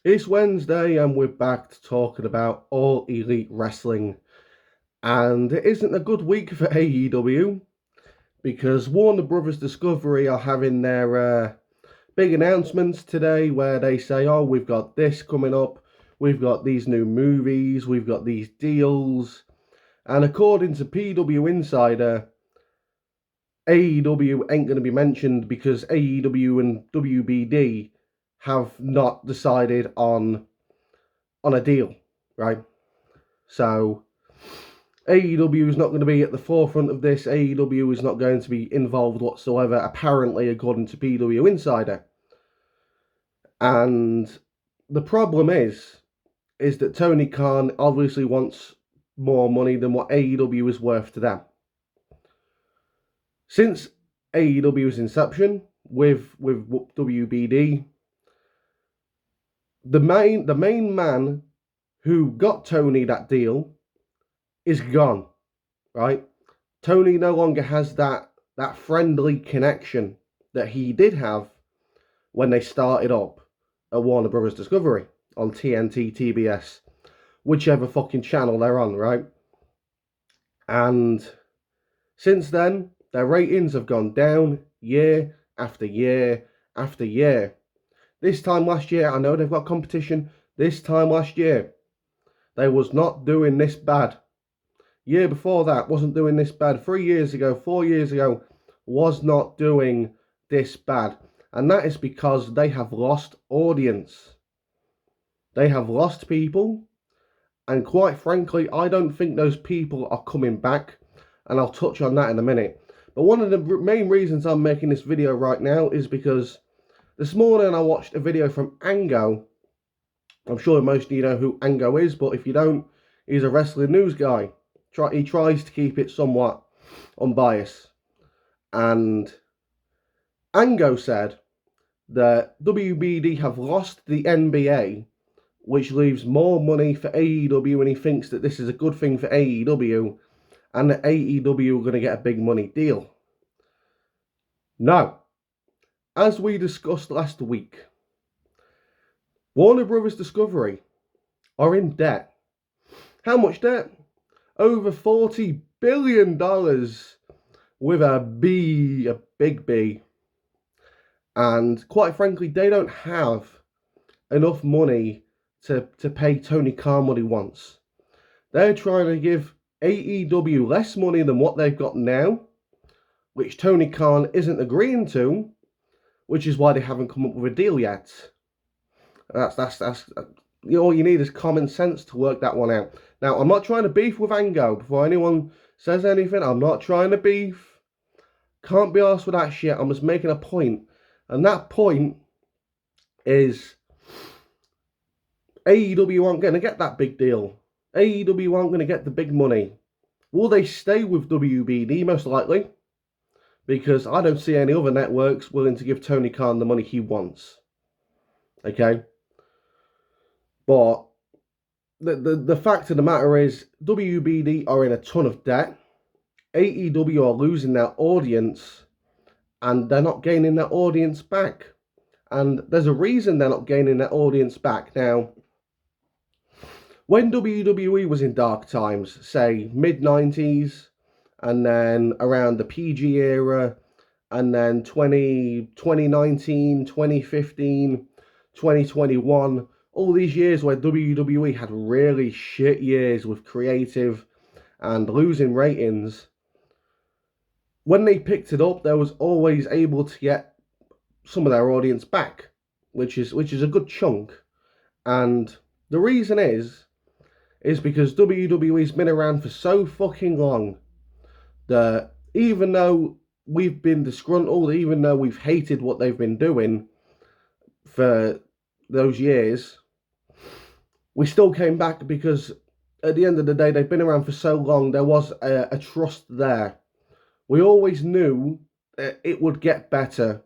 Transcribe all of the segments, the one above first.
It's Wednesday and we're back to talking about All Elite Wrestling. And it isn't a good week for AEW because Warner Brothers Discovery are having their big announcements today where they say, oh, we've got this coming up, we've got these new movies, we've got these deals. And according to PW Insider, AEW ain't going to be mentioned because AEW and WBD have not decided on a deal, right? So AEW is not going to be at the forefront of this. AEW is not going to be involved whatsoever, apparently, according to PW Insider. And the problem is that Tony Khan obviously wants more money than what AEW is worth to them. Since AEW's inception with WBD, the main man who got Tony that deal is gone, right? Tony no longer has that friendly connection that he did have when they started up at Warner Brothers Discovery on TNT, TBS, whichever fucking channel they're on, right? And since then, their ratings have gone down year after year after year. This time last year, I know they've got competition. This time last year, they was not doing this bad. Year before that, wasn't doing this bad. 3 years ago, 4 years ago, was not doing this bad. And that is because they have lost audience. They have lost people. And quite frankly, I don't think those people are coming back. And I'll touch on that in a minute. But one of the main reasons I'm making this video right now is because this morning I watched a video from Angos. I'm sure most of you know who Angos is, but if you don't, he's a wrestling news guy. He tries to keep it somewhat unbiased. And Angos said that WBD have lost the NBA, which leaves more money for AEW, and he thinks that this is a good thing for AEW, and that AEW are going to get a big money deal. Now, as we discussed last week, Warner Brothers Discovery are in debt. How much debt? Over $40 billion with a B, a big B. And quite frankly, they don't have enough money to pay Tony Khan what he wants. They're trying to give AEW less money than what they've got now, which Tony Khan isn't agreeing to, which is why they haven't come up with a deal yet. That's all you need is common sense to work that one out. Now, I'm not trying to beef with Angos. Before anyone says anything, I'm not trying to beef. Can't be arsed with that shit. I'm just making a point. And that point is AEW aren't going to get that big deal. AEW aren't going to get the big money. Will they stay with WBD? Most likely. Because I don't see any other networks willing to give Tony Khan the money he wants. Okay? But the fact of the matter is, WBD are in a ton of debt. AEW are losing their audience, and they're not gaining their audience back. And there's a reason they're not gaining their audience back. Now, when WWE was in dark times, say mid-90s, and then around the PG era, and then 2019, 2015, 2021, all these years where WWE had really shit years with creative and losing ratings, when they picked it up, they was always able to get some of their audience back, which is a good chunk. And the reason is because WWE's been around for so fucking long that even though we've been disgruntled, even though we've hated what they've been doing for those years, we still came back because at the end of the day, they've been around for so long, there was a trust there. We always knew that it would get better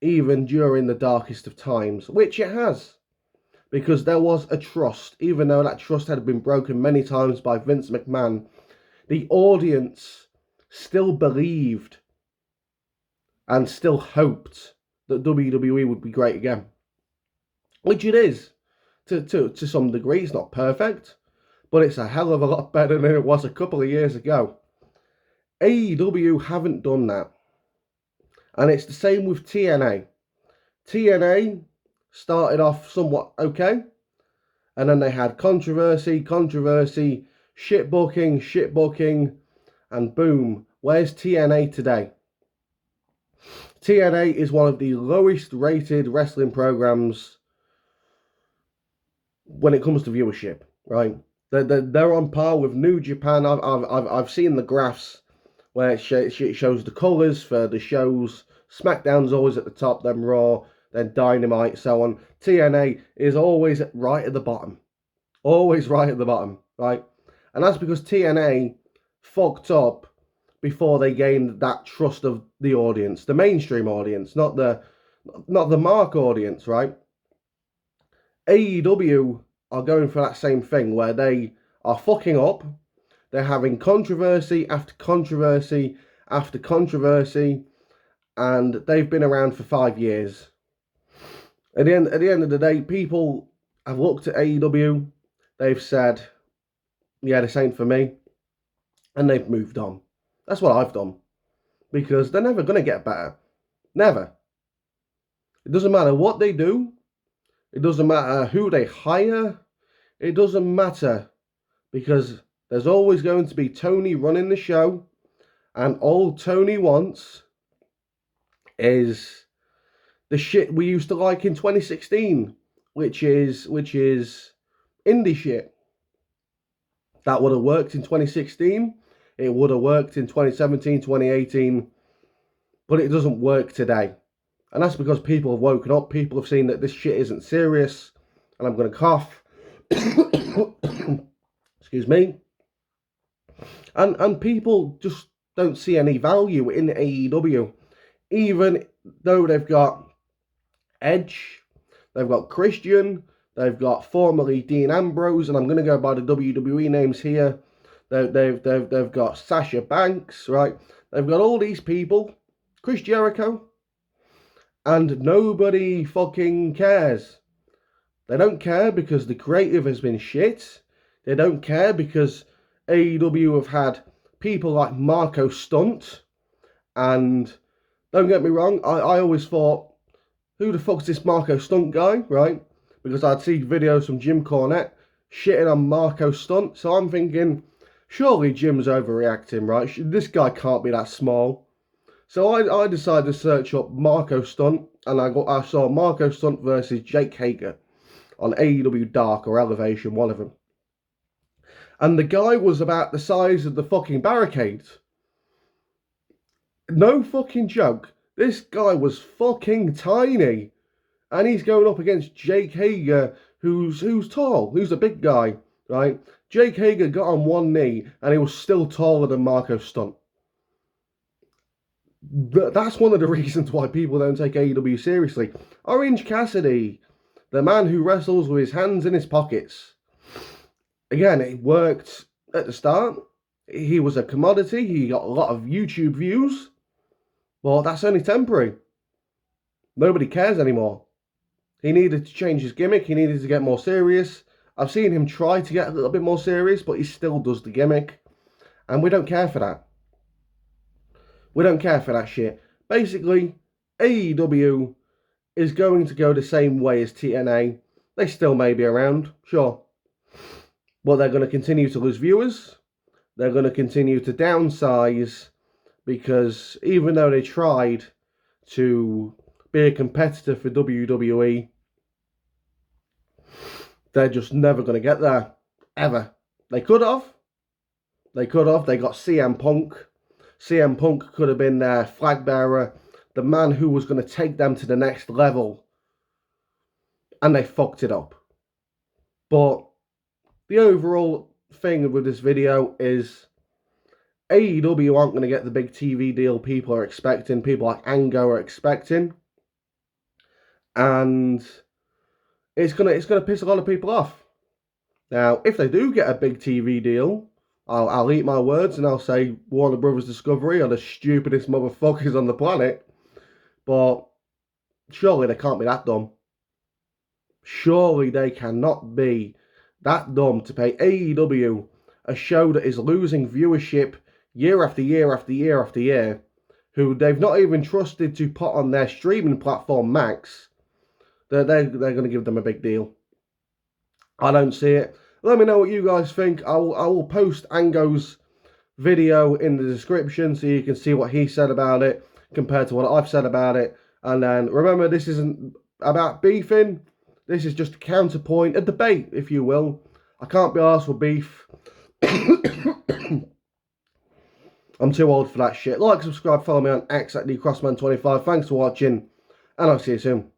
even during the darkest of times, which it has. Because there was a trust, even though that trust had been broken many times by Vince McMahon, the audience still believed and still hoped that WWE would be great again. Which it is. to some degree. It's not perfect, but it's a hell of a lot better than it was a couple of years ago. AEW haven't done that. And it's the same with TNA. TNA started off somewhat okay, and then they had controversy, shit booking, and boom, where's TNA today? TNA is one of the lowest rated wrestling programs when it comes to viewership, right? They're on par with New Japan. I've seen the graphs where it shows the colours for the shows. SmackDown's always at the top, then Raw, then Dynamite, so on. TNA is always right at the bottom. Always right at the bottom, right? And that's because TNA fucked up before they gained that trust of the audience, the mainstream audience, not the mark audience, right? AEW are going for that same thing where they are fucking up. They're having controversy after controversy after controversy, and they've been around for 5 years. At the end of the day, people have looked at AEW, they've said, yeah, this ain't for me, and they've moved on. That's what I've done, because they're never going to get better. Never. It doesn't matter what they do. It doesn't matter who they hire. It doesn't matter, because there's always going to be Tony running the show, and all Tony wants is the shit we used to like in 2016, which is indie shit. That would have worked in 2016. It would have worked in 2017, 2018, but it doesn't work today. And that's because people have woken up. People have seen that this shit isn't serious. And I'm going to cough. Excuse me. And people just don't see any value in AEW. Even though they've got Edge, they've got Christian, they've got formerly Dean Ambrose, and I'm going to go by the WWE names here. They've got Sasha Banks, right? They've got all these people, Chris Jericho, and nobody fucking cares. They don't care because the creative has been shit. They don't care because AEW have had people like Marco Stunt, and don't get me wrong, I always thought, who the fuck's this Marco Stunt guy, right? Because I'd see videos from Jim Cornette shitting on Marco Stunt, so I'm thinking, surely Jim's overreacting, right? This guy can't be that small. So I decided to search up Marco Stunt, and I saw Marco Stunt versus Jake Hager on AEW Dark or Elevation, one of them. And the guy was about the size of the fucking barricades. No fucking joke. This guy was fucking tiny. And he's going up against Jake Hager, who's tall, who's a big guy, right? Jake Hager got on one knee, and he was still taller than Marco Stunt. That's one of the reasons why people don't take AEW seriously. Orange Cassidy, the man who wrestles with his hands in his pockets. Again, it worked at the start. He was a commodity. He got a lot of YouTube views. Well, that's only temporary. Nobody cares anymore. He needed to change his gimmick. He needed to get more serious. I've seen him try to get a little bit more serious, but he still does the gimmick. And we don't care for that. We don't care for that shit. Basically, AEW is going to go the same way as TNA. They still may be around, sure. But they're going to continue to lose viewers. They're going to continue to downsize, because even though they tried to be a competitor for WWE, they're just never going to get there. Ever. They could have. They got CM Punk. CM Punk could have been their flag bearer, the man who was going to take them to the next level. And they fucked it up. But the overall thing with this video is AEW aren't going to get the big TV deal people are expecting. People like Angos are expecting. And it's gonna piss a lot of people off. Now, if they do get a big TV deal, I'll eat my words and I'll say Warner Brothers Discovery are the stupidest motherfuckers on the planet. But surely they can't be that dumb. Surely they cannot be that dumb to pay AEW, a show that is losing viewership year after year after year after year, who they've not even trusted to put on their streaming platform Max, that they're going to give them a big deal. I don't see it. Let me know what you guys think. I will post Angos' video in the description so you can see what he said about it compared to what I've said about it. And then remember, this isn't about beefing. This is just a counterpoint, a debate, if you will. I can't be arsed with beef. I'm too old for that shit. Like, subscribe, follow me on X at DCrossman25. Thanks for watching, and I'll see you soon.